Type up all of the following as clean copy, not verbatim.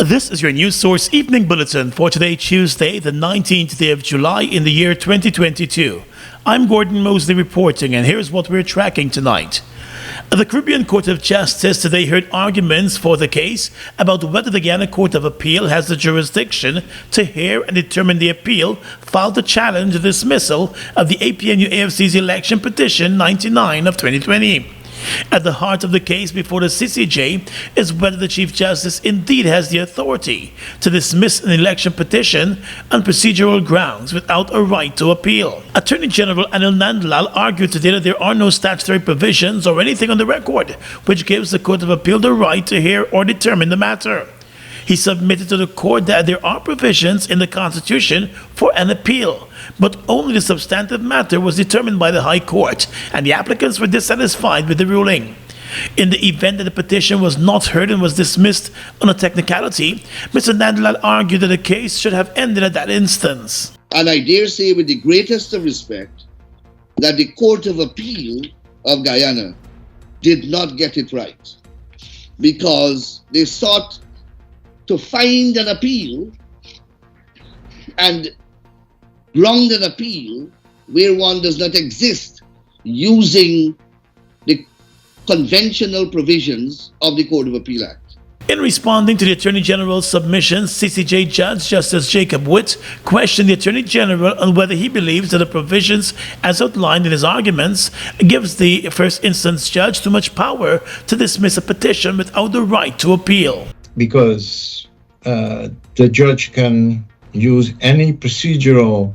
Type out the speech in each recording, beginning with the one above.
This is your news source evening bulletin for today, Tuesday, the 19th day of July in the year 2022. I'm Gordon Mosley reporting, and here's what we're tracking tonight. The Caribbean Court of Justice today heard arguments for the case about whether the Guyana Court of Appeal has the jurisdiction to hear and determine the appeal filed to challenge the dismissal of the APNU-AFC's election petition 99 of 2020. At the heart of the case before the CCJ is whether the Chief Justice indeed has the authority to dismiss an election petition on procedural grounds without a right to appeal. Attorney General Anil Nandlal argued today that there are no statutory provisions or anything on the record which gives the Court of Appeal the right to hear or determine the matter. He submitted to the court that there are provisions in the Constitution for an appeal, but only the substantive matter was determined by the High Court, and the applicants were dissatisfied with the ruling. In the event that the petition was not heard and was dismissed on a technicality, Mr. Nandlal argued that the case should have ended at that instance. And I dare say with the greatest of respect that the Court of Appeal of Guyana did not get it right, because they sought to find an appeal and ground an appeal where one does not exist using the conventional provisions of the Court of Appeal Act. In responding to the Attorney General's submission, CCJ Judge Justice Jacob Witt questioned the Attorney General on whether he believes that the provisions as outlined in his arguments gives the first instance judge too much power to dismiss a petition without the right to appeal. Because the judge can use any procedural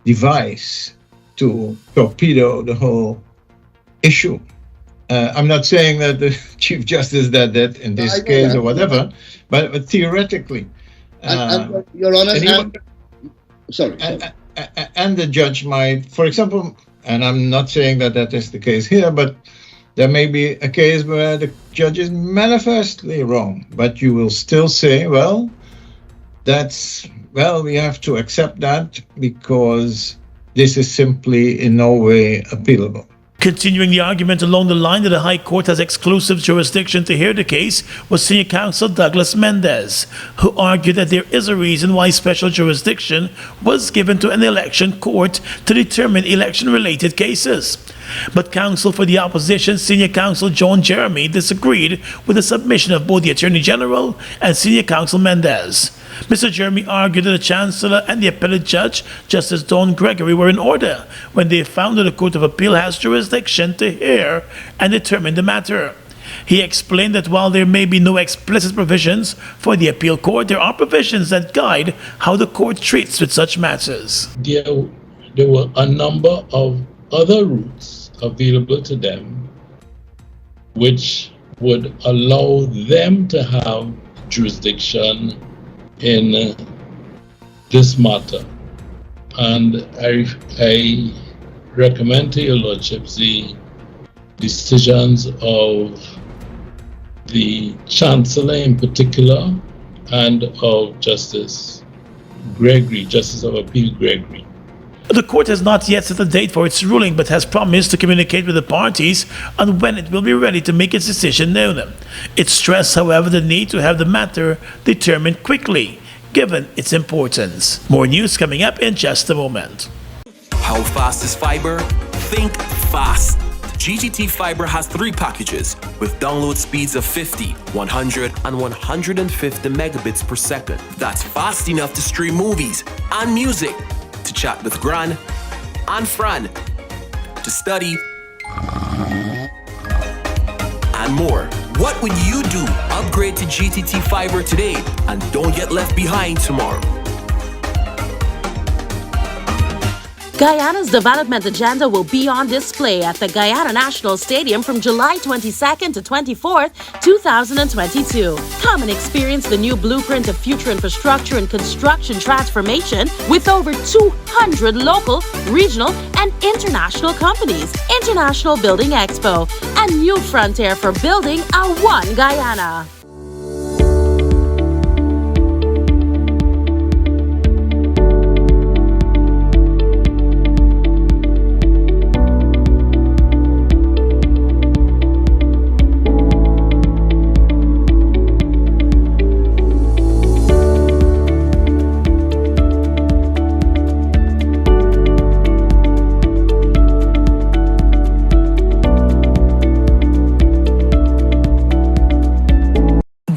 device to torpedo the whole issue. I'm not saying that the Chief Justice did that in this case or whatever, but theoretically. Your Honor, and the judge might, for example, and I'm not saying that that is the case here, but there may be a case where the judge is manifestly wrong, but you will still say, we have to accept that because this is simply in no way appealable. Continuing the argument along the line that the High Court has exclusive jurisdiction to hear the case was Senior Counsel Douglas Mendez, who argued that there is a reason why special jurisdiction was given to an election court to determine election-related cases. But counsel for the opposition, Senior Counsel John Jeremy, disagreed with the submission of both the Attorney General and Senior Counsel Mendez. Mr. Jeremy argued that the Chancellor and the appellate judge, Justice Dawn Gregory, were in order when they found that the Court of Appeal has jurisdiction to hear and determine the matter. He explained that while there may be no explicit provisions for the appeal court, there are provisions that guide how the court treats with such matters. There were a number of other routes available to them which would allow them to have jurisdiction in this matter. And I recommend to your lordships the decisions of the Chancellor in particular and of Justice Gregory, Justice of Appeal Gregory. The court has not yet set a date for its ruling, but has promised to communicate with the parties on when it will be ready to make its decision known. It stressed, however, the need to have the matter determined quickly, given its importance. More news coming up in just a moment. How fast is fiber? Think fast. GTT Fiber has 3 packages with download speeds of 50, 100, and 150 megabits per second. That's fast enough to stream movies and music, to chat with Gran and Fran, to study, and more. What would you do? Upgrade to GTT Fiber today and don't get left behind tomorrow. Guyana's development agenda will be on display at the Guyana National Stadium from July 22nd to 24th, 2022. Come and experience the new blueprint of future infrastructure and construction transformation with over 200 local, regional, and international companies. International Building Expo, a new frontier for building a One Guyana.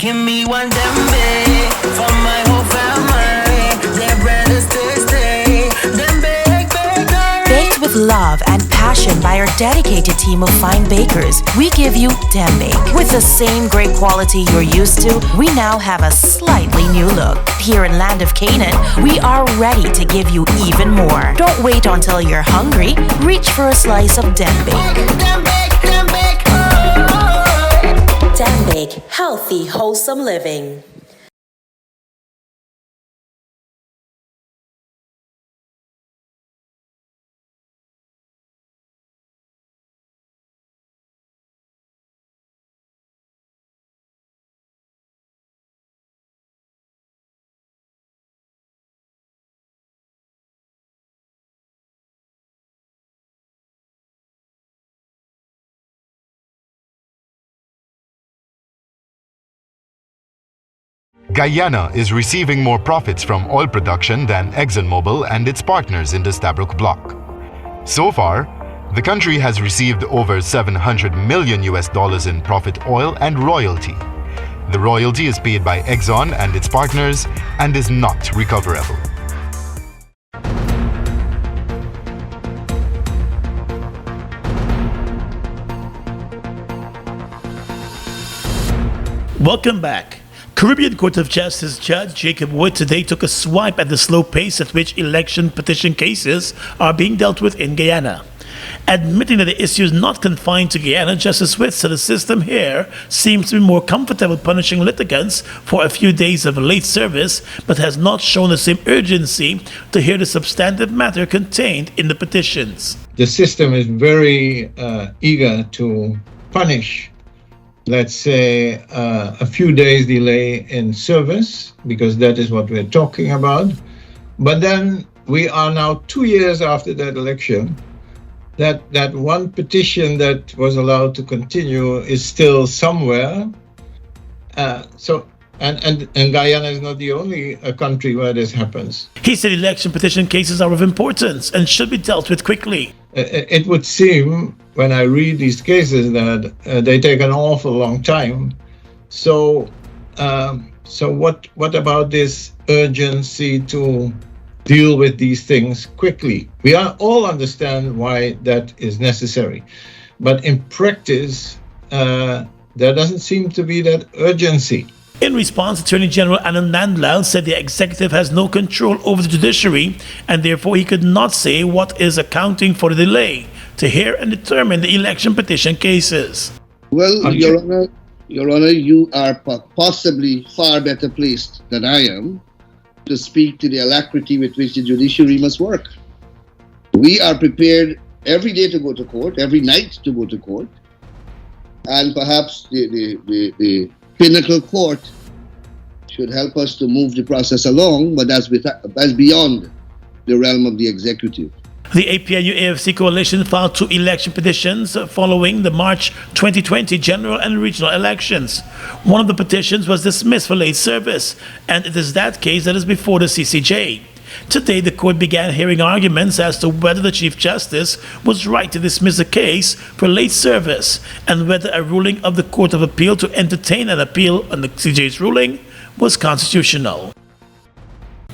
Give me one dembe for my whole family. Their bread is tasty. Dembe, bakery. Baked with love and passion by our dedicated team of fine bakers, we give you Dembake. With the same great quality you're used to, we now have a slightly new look. Here in Land of Canaan, we are ready to give you even more. Don't wait until you're hungry. Reach for a slice of Dembake. Dembe, dembe, oh. Dembake, healthy, wholesome living. Guyana is receiving more profits from oil production than ExxonMobil and its partners in the Stabroek Bloc. So far, the country has received over $700 million in profit oil and royalty. The royalty is paid by Exxon and its partners and is not recoverable. Welcome back. Caribbean Court of Justice Judge Jacob Wood today took a swipe at the slow pace at which election petition cases are being dealt with in Guyana. Admitting that the issue is not confined to Guyana, Justice Wood said the system here seems to be more comfortable punishing litigants for a few days of late service, but has not shown the same urgency to hear the substantive matter contained in the petitions. The system is very eager to punish, let's say, a few days delay in service, because that is what we're talking about. But then we are now 2 years after that election. That one petition that was allowed to continue is still somewhere. And Guyana is not the only country where this happens. He said election petition cases are of importance and should be dealt with quickly. It would seem, when I read these cases, that they take an awful long time. So what about this urgency to deal with these things quickly? We all understand why that is necessary, but in practice, there doesn't seem to be that urgency. In response, Attorney General Anand Nandlal said the executive has no control over the judiciary and therefore he could not say what is accounting for the delay to hear and determine the election petition cases. Well, Your Honor, you are possibly far better placed than I am to speak to the alacrity with which the judiciary must work. We are prepared every day to go to court, every night to go to court, and perhaps the pinnacle court should help us to move the process along, but that's beyond the realm of the executive. The APNU-AFC coalition filed 2 election petitions following the March 2020 general and regional elections. One of the petitions was dismissed for late service, and it is that case that is before the CCJ. Today, the court began hearing arguments as to whether the Chief Justice was right to dismiss a case for late service and whether a ruling of the Court of Appeal to entertain an appeal on the CCJ's ruling was constitutional.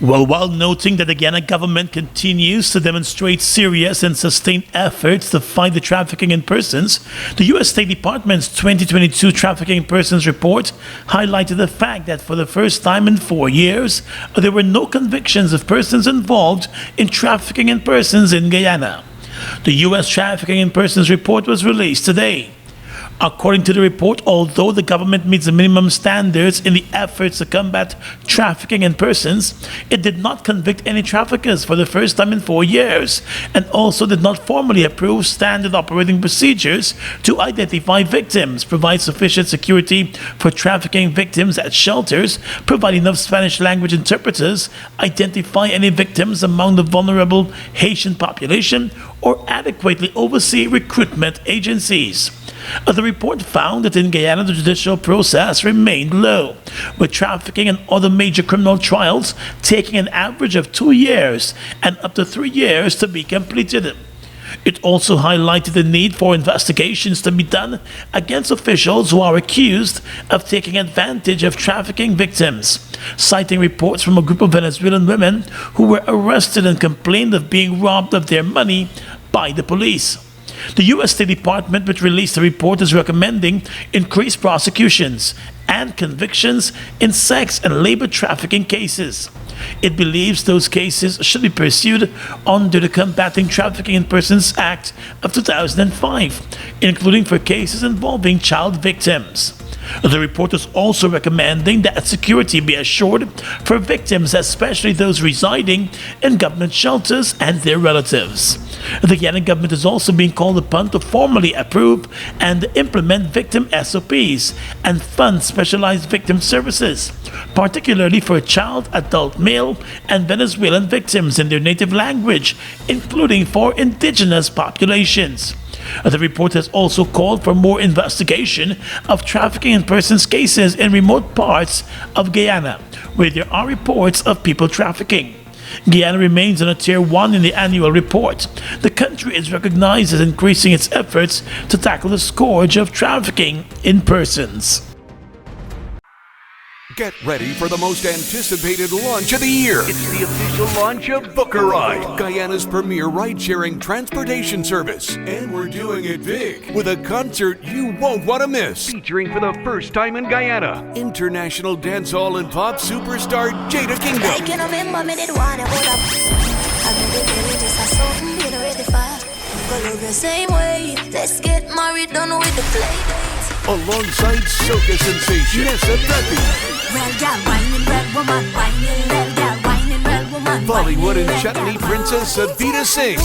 Well, while noting that the Guyana government continues to demonstrate serious and sustained efforts to fight the trafficking in persons, the U.S. State Department's 2022 Trafficking in Persons report highlighted the fact that for the first time in 4 years, there were no convictions of persons involved in trafficking in persons in Guyana. The U.S. Trafficking in Persons report was released today. According to the report, although the government meets the minimum standards in the efforts to combat trafficking in persons, it did not convict any traffickers for the first time in 4 years, and also did not formally approve standard operating procedures to identify victims, provide sufficient security for trafficking victims at shelters, provide enough Spanish language interpreters, identify any victims among the vulnerable Haitian population, or adequately oversee recruitment agencies. The report found that in Guyana the judicial process remained low, with trafficking and other major criminal trials taking an average of 2 years and up to 3 years to be completed. It also highlighted the need for investigations to be done against officials who are accused of taking advantage of trafficking victims, citing reports from a group of Venezuelan women who were arrested and complained of being robbed of their money by the police. The U.S. State Department, which released the report, is recommending increased prosecutions and convictions in sex and labor trafficking cases. It believes those cases should be pursued under the Combating Trafficking in Persons Act of 2005, including for cases involving child victims. The report is also recommending that security be assured for victims, especially those residing in government shelters and their relatives. The Guyana government is also being called upon to formally approve and implement victim SOPs and fund specialized victim services, particularly for child, adult, male, and Venezuelan victims in their native language, including for indigenous populations. The report has also called for more investigation of trafficking in persons cases in remote parts of Guyana, where there are reports of people trafficking. Guyana remains on a Tier 1 in the annual report. The country is recognized as increasing its efforts to tackle the scourge of trafficking in persons. Get ready for the most anticipated launch of the year. It's the official launch of Book a Ride, Guyana's premier ride-sharing transportation service. And we're doing it big with a concert you won't want to miss. Featuring for the first time in Guyana, international dancehall and pop superstar Jada Kingdom. I can remember me did wanna hold up. I made it really just a something you know ready for. Go look the same way. Let's get married, done with the play dates. Alongside soca sensation Nessa Preppy. Red gal, whining red woman, whining red gal, whining red woman. Bollywood and chutney princess Savita Singh.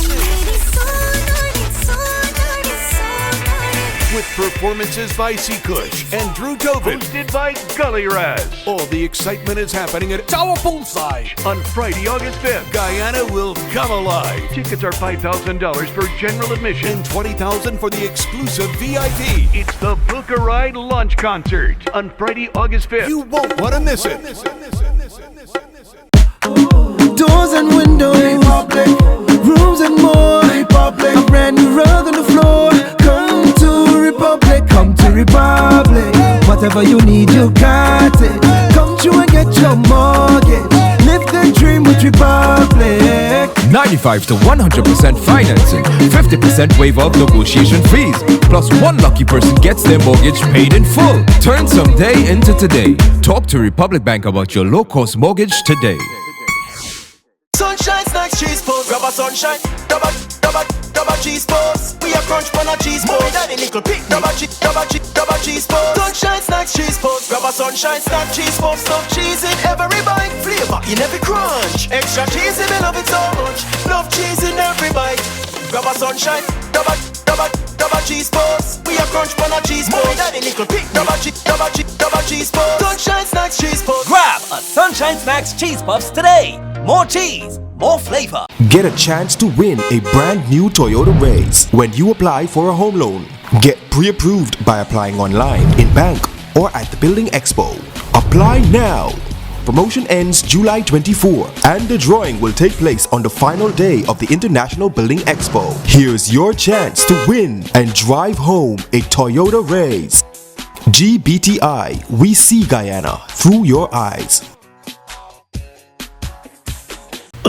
With performances by C. Kush and Drew Tobin. Hosted by Gully Raz. All the excitement is happening at Tower Poolside on Friday, August 5th. Guyana will come alive. Tickets are $5,000 for general admission and $20,000 for the exclusive VIP. It's the Book a Ride launch concert on Friday, August 5th. You won't want to miss it. Doors and windows, Republic. Rooms and more, Republic. A brand new rug on the floor. Come to Republic, come to Republic. Whatever you need, you got it. Come through and get your mortgage. Live the dream with Republic. 95 to 100% financing, 50% waiver of negotiation fees, plus one lucky person gets their mortgage paid in full. Turn someday into today. Talk to Republic Bank about your low-cost mortgage today. Sunshine snacks, cheese post. Grab a sunshine, double cheese post. We a crunch on a cheese post. Daddy nickel pick, double cheese post. Sunshine snacks, cheese post. Grab a sunshine snack, cheese post. Love cheese in every bite, flavor in every crunch. Extra cheese in me love it so much. Love cheese in every bite. Grab a sunshine, double cheese post. We a crunch on a cheese post. Daddy nickel pick, double cheese post. Sunshine snacks, cheese post. Grab a Sunshine Snacks Cheese Puffs today. More cheese, more flavor. Get a chance to win a brand new Toyota Race when you apply for a home loan. Get pre-approved by applying online, in bank, or at the Building Expo. Apply now. Promotion ends July 24 and the drawing will take place on the final day of the International Building Expo. Here's your chance to win and drive home a Toyota Race. GBTI, we see Guyana through your eyes.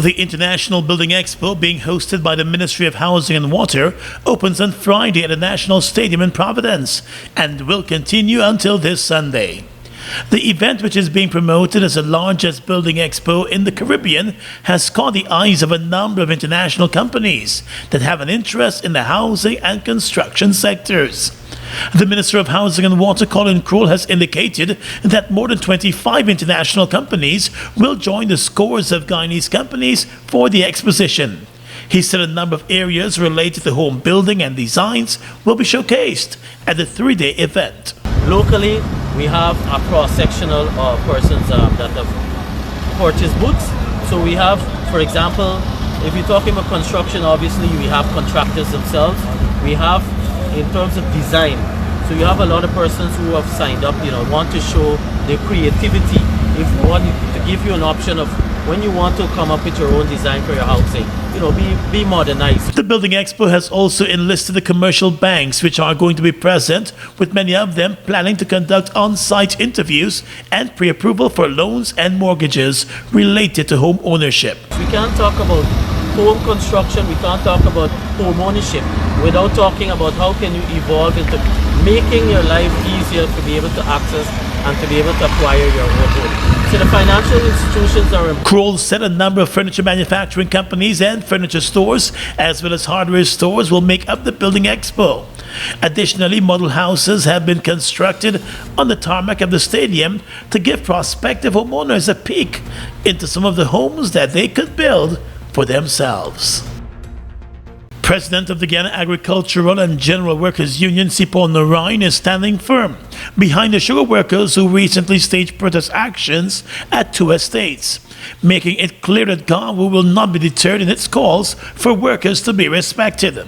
The International Building Expo, being hosted by the Ministry of Housing and Water, opens on Friday at the National Stadium in Providence and will continue until this Sunday. The event, which is being promoted as the largest building expo in the Caribbean, has caught the eyes of a number of international companies that have an interest in the housing and construction sectors. The Minister of Housing and Water, Colin Crowell, has indicated that more than 25 international companies will join the scores of Guyanese companies for the exposition. He said a number of areas related to home building and designs will be showcased at the 3-day event. Locally, we have a cross-sectional of persons that have purchased booths. So we have, for example, if you're talking about construction, obviously we have contractors themselves. We have, in terms of design, so you have a lot of persons who have signed up, want to show their creativity. If we want to give you an option of when you want to come up with your own design for your housing, be modernized. The Building Expo has also enlisted the commercial banks which are going to be present, with many of them planning to conduct on-site interviews and pre-approval for loans and mortgages related to home ownership. We can't talk about home construction, we can't talk about home ownership without talking about how can you evolve into making your life easier to be able to access and to be able to acquire your own home. So the financial institutions are... Kroll said a number of furniture manufacturing companies and furniture stores, as well as hardware stores, will make up the Building Expo. Additionally, model houses have been constructed on the tarmac of the stadium to give prospective homeowners a peek into some of the homes that they could build for themselves. President of the Guyana Agricultural and General Workers Union, Sipon Narain, is standing firm behind the sugar workers who recently staged protest actions at 2 estates, making it clear that GAWU will not be deterred in its calls for workers to be respected.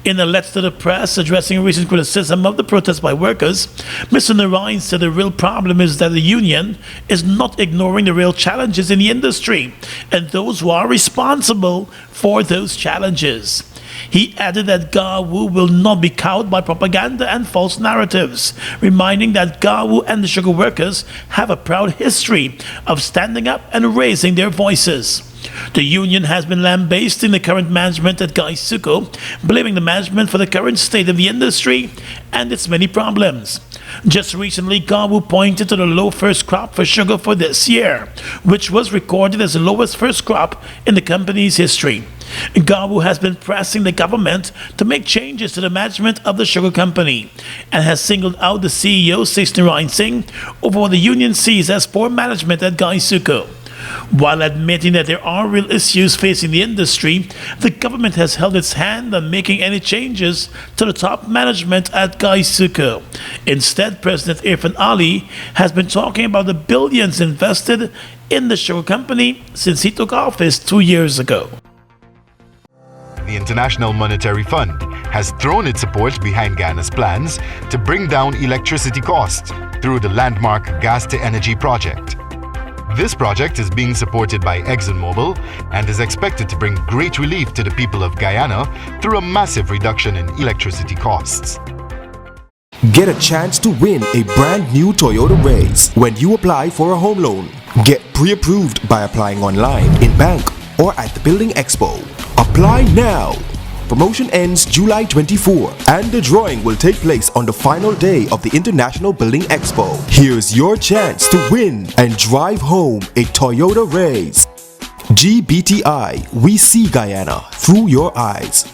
In a letter to the press addressing recent criticism of the protest by workers, Mr. Narain said the real problem is that the union is not ignoring the real challenges in the industry and those who are responsible for those challenges. He added that GAWU will not be cowed by propaganda and false narratives, reminding that GAWU and the sugar workers have a proud history of standing up and raising their voices. The union has been lambasting the current management at Gaisuco, blaming the management for the current state of the industry and its many problems. Just recently, GAWU pointed to the low first crop for sugar for this year, which was recorded as the lowest first crop in the company's history. GAWU has been pressing the government to make changes to the management of the sugar company and has singled out the CEO, Narain Singh, over what the union sees as poor management at Gaisuco. While admitting that there are real issues facing the industry, the government has held its hand on making any changes to the top management at Gaisuco. Instead, President Irfan Ali has been talking about the billions invested in the sugar company since he took office 2 years ago. The International Monetary Fund has thrown its support behind Guyana's plans to bring down electricity costs through the landmark Gas-to-Energy project. This project is being supported by ExxonMobil and is expected to bring great relief to the people of Guyana through a massive reduction in electricity costs. Get a chance to win a brand new Toyota Race when you apply for a home loan. Get pre-approved by applying online, in bank, or at the Building Expo. Apply now! Promotion ends July 24 and the drawing will take place on the final day of the International Building Expo. Here's your chance to win and drive home a Toyota Race. GBTI, we see Guyana through your eyes.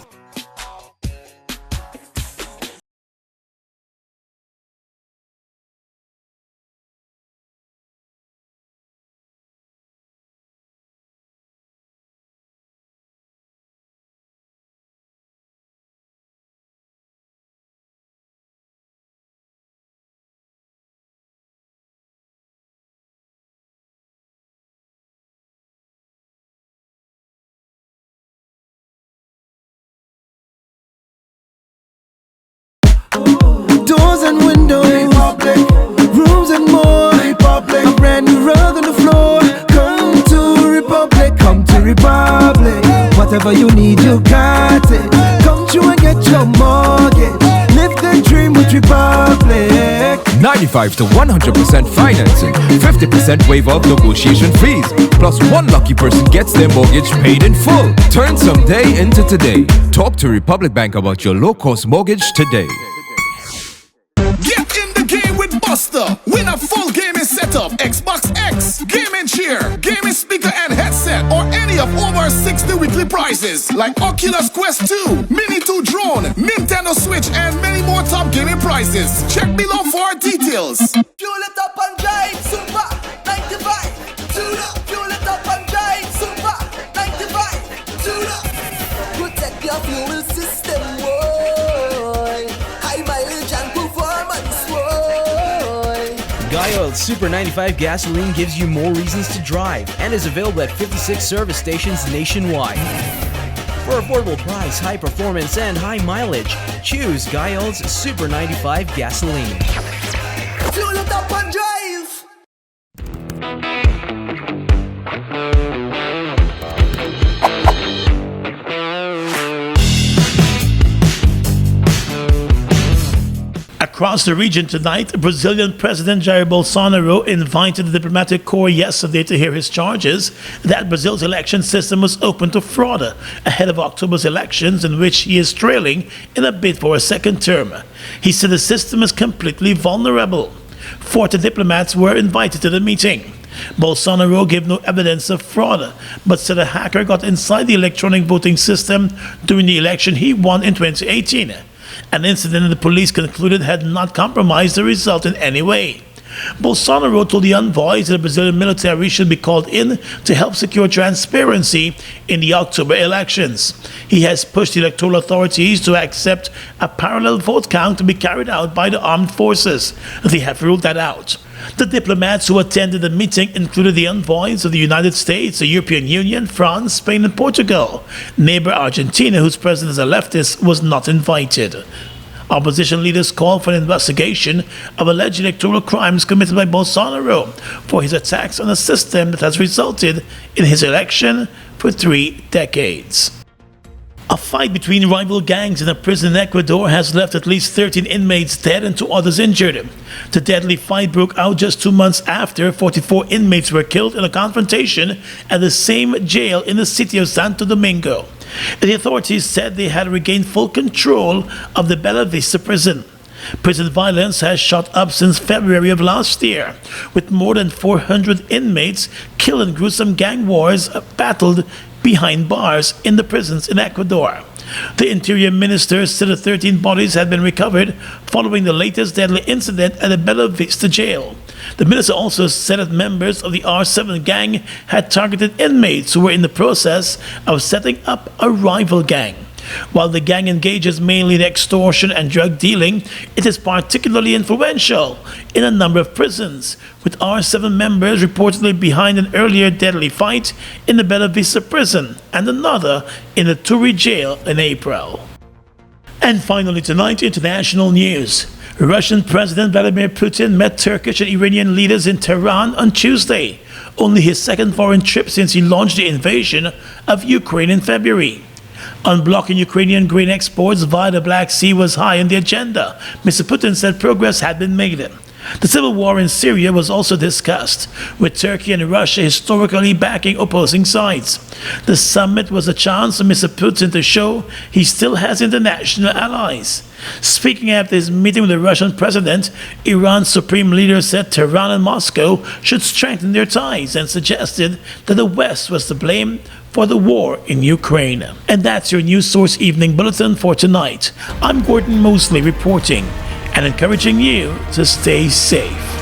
Doors and windows, rooms and more. A brand new rug on the floor. Come to Republic, come to Republic. Whatever you need, you got it. Come through and get your mortgage. Live the dream with Republic. 95 to 100% financing, 50% waiver of negotiation fees, plus one lucky person gets their mortgage paid in full. Turn someday into today. Talk to Republic Bank about your low-cost mortgage today. Get in the game with Buster. Win a full gaming setup, Xbox X, gaming chair, gaming speaker and headset, or any of over 60 weekly prizes like Oculus Quest 2, Mini 2 drone, Nintendo Switch, and many more top gaming prizes. Check below for details. Fuel it up and drive, Super 95. Tune up. Fuel it up and drive, Super 95. Tune up. Protect your fuel system, boy. High mileage and performance, boy. Guyoil Super 95 gasoline gives you more reasons to drive and is available at 56 service stations nationwide. For affordable price, high performance, and high mileage, choose Guyoil's Super 95 gasoline. Fuel it up and drive. Across the region tonight, Brazilian President Jair Bolsonaro invited the diplomatic corps yesterday to hear his charges that Brazil's election system was open to fraud ahead of October's elections, in which he is trailing in a bid for a second term. He said the system is completely vulnerable. 40 diplomats were invited to the meeting. Bolsonaro gave no evidence of fraud, but said a hacker got inside the electronic voting system during the election he won in 2018. An incident the police concluded had not compromised the result in any way. Bolsonaro told the envoys that the Brazilian military should be called in to help secure transparency in the October elections. He has pushed the electoral authorities to accept a parallel vote count to be carried out by the armed forces. They have ruled that out. The diplomats who attended the meeting included the envoys of the United States, the European Union, France, Spain, and Portugal. Neighbor Argentina, whose president is a leftist, was not invited. Opposition leaders called for an investigation of alleged electoral crimes committed by Bolsonaro for his attacks on a system that has resulted in his election for 3 decades. A fight between rival gangs in a prison in Ecuador has left at least 13 inmates dead and 2 others injured. The deadly fight broke out just 2 months after 44 inmates were killed in a confrontation at the same jail in the city of Santo Domingo. The authorities said they had regained full control of the Bella Vista prison. Prison violence has shot up since February of last year, with more than 400 inmates killed in gruesome gang wars battled behind bars in the prisons in Ecuador. The Interior Minister said the 13 bodies had been recovered following the latest deadly incident at the Bella Vista jail. The minister also said that members of the R7 gang had targeted inmates who were in the process of setting up a rival gang. While the gang engages mainly in extortion and drug dealing, it is particularly influential in a number of prisons, with R7 members reportedly behind an earlier deadly fight in the Bella Vista prison and another in the Turi jail in April. And finally tonight, international news. Russian President Vladimir Putin met Turkish and Iranian leaders in Tehran on Tuesday, only his second foreign trip since he launched the invasion of Ukraine in February. Unblocking Ukrainian grain exports via the Black Sea was high on the agenda. Mr. Putin said progress had been made. The civil war in Syria was also discussed, with Turkey and Russia historically backing opposing sides. The summit was a chance for Mr. Putin to show he still has international allies. Speaking after his meeting with the Russian president, Iran's supreme leader said Tehran and Moscow should strengthen their ties and suggested that the West was to blame for the war in Ukraine. And that's your News Source Evening Bulletin for tonight. I'm Gordon Mosley reporting and encouraging you to stay safe.